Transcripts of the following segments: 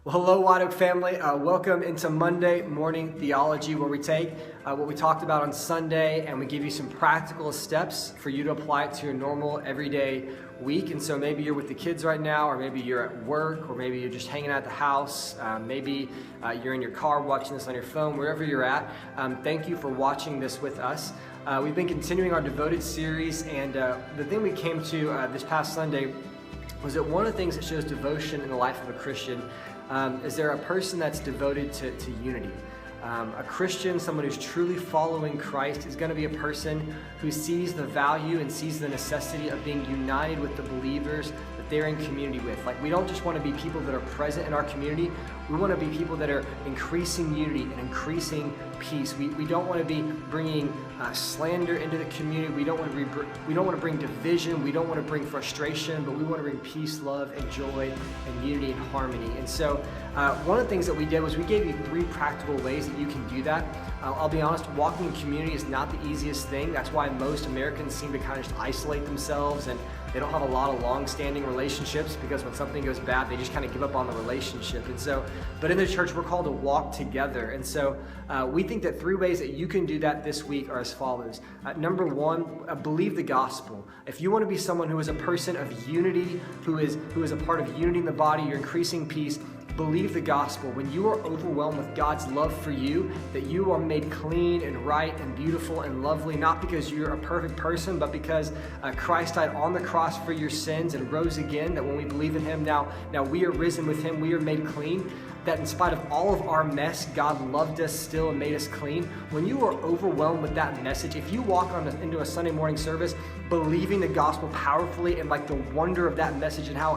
Well, hello, White Oak family. Welcome into Monday Morning Theology, where we take what we talked about on Sunday and we give you some practical steps for you to apply it to your normal, everyday week. And so maybe you're with the kids right now, or maybe you're at work, or maybe you're just hanging out at the house. Maybe you're in your car watching this on your phone, wherever you're at. Thank you for watching this with us. We've been continuing our Devoted series, and the thing we came to this past Sunday was that one of the things that shows devotion in the life of a Christian is there a person that's devoted to unity. A Christian, someone who's truly following Christ, is going to be a person who sees the value and sees the necessity of being united with the believers that they're in community with. Like, we don't just want to be people that are present in our community. We want to be people that are increasing unity and increasing peace. We don't want to be bringing slander into the community. We don't want to bring division. We don't want to bring frustration, but we want to bring peace, love, and joy, and unity and harmony. And so one of the things that we did was we gave you 3 practical ways that you can do that. I'll be honest, walking in community is not the easiest thing. That's why most Americans seem to kind of just isolate themselves, and they don't have a lot of long-standing relationships, because when something goes bad, they just kind of give up on the relationship. And so, but in the church, we're called to walk together. And so we think that 3 ways that you can do that this week are as follows. Number 1, believe the gospel. If you want to be someone who is a person of unity, who is a part of unity in the body, you're increasing peace, believe the gospel. When you are overwhelmed with God's love for you, that you are made clean and right and beautiful and lovely, not because you're a perfect person, but because Christ died on the cross for your sins and rose again, that when we believe in him, now we are risen with him, we are made clean, that in spite of all of our mess, God loved us still and made us clean. When you are overwhelmed with that message, if you walk into a Sunday morning service believing the gospel powerfully and like the wonder of that message and how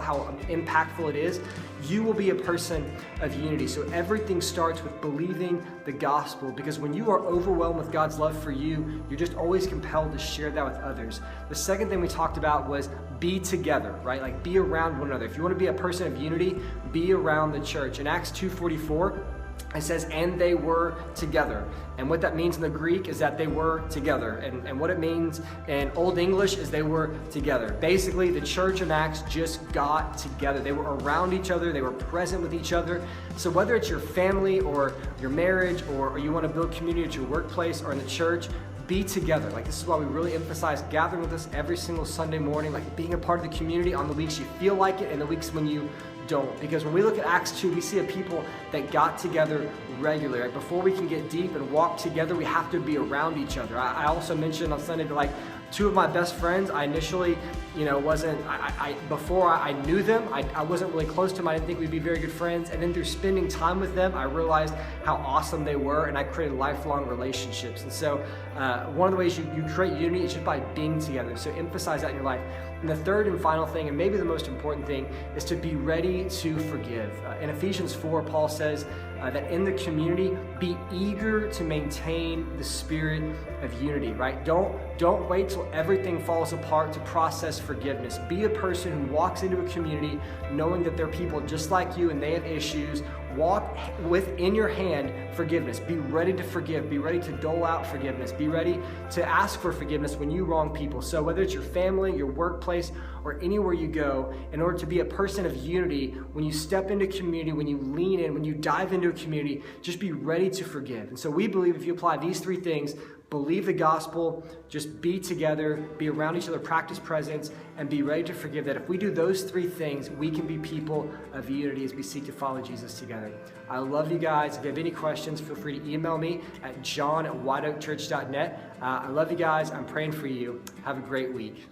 impactful it is, you will be a person of unity. So everything starts with believing the gospel, because when you are overwhelmed with God's love for you, you're just always compelled to share that with others. The second thing we talked about was be together, right? Like, be around one another. If you want to be a person of unity, be around the church. In Acts 2:44, it says, and they were together. And what that means in the Greek is that they were together. And what it means in Old English is they were together. Basically, the church in Acts just got together. They were around each other. They were present with each other. So whether it's your family or your marriage, or you want to build community at your workplace or in the church, be together. Like, this is why we really emphasize gathering with us every single Sunday morning, like being a part of the community on the weeks you feel like it and the weeks when you don't. Because when we look at Acts 2, we see a people that got together regularly. Right? Before we can get deep and walk together, we have to be around each other. I also mentioned on Sunday that, like, 2 of my best friends, I initially, before I knew them, I wasn't really close to them. I didn't think we'd be very good friends. And then through spending time with them, I realized how awesome they were, and I created lifelong relationships. And so one of the ways you create unity is just by being together. So emphasize that in your life. And the third and final thing, and maybe the most important thing, is to be ready to forgive. In Ephesians 4, Paul says that in the community, be eager to maintain the spirit of unity, right? Don't wait till everything falls apart to process forgiveness. Be a person who walks into a community knowing that there are people just like you and they have issues. Walk with in your hand forgiveness. Be ready to forgive. Be ready to dole out forgiveness. Be ready to ask for forgiveness when you wrong people. So whether it's your family, your workplace, or anywhere you go, in order to be a person of unity, when you step into community, when you lean in, when you dive into a community, just be ready to forgive. And so we believe if you apply these 3 things, believe the gospel, just be together, be around each other, practice presence, and be ready to forgive, that if we do those 3 things, we can be people of unity as we seek to follow Jesus together. I love you guys. If you have any questions, feel free to email me at john@whiteoakchurch.net. I love you guys. I'm praying for you. Have a great week.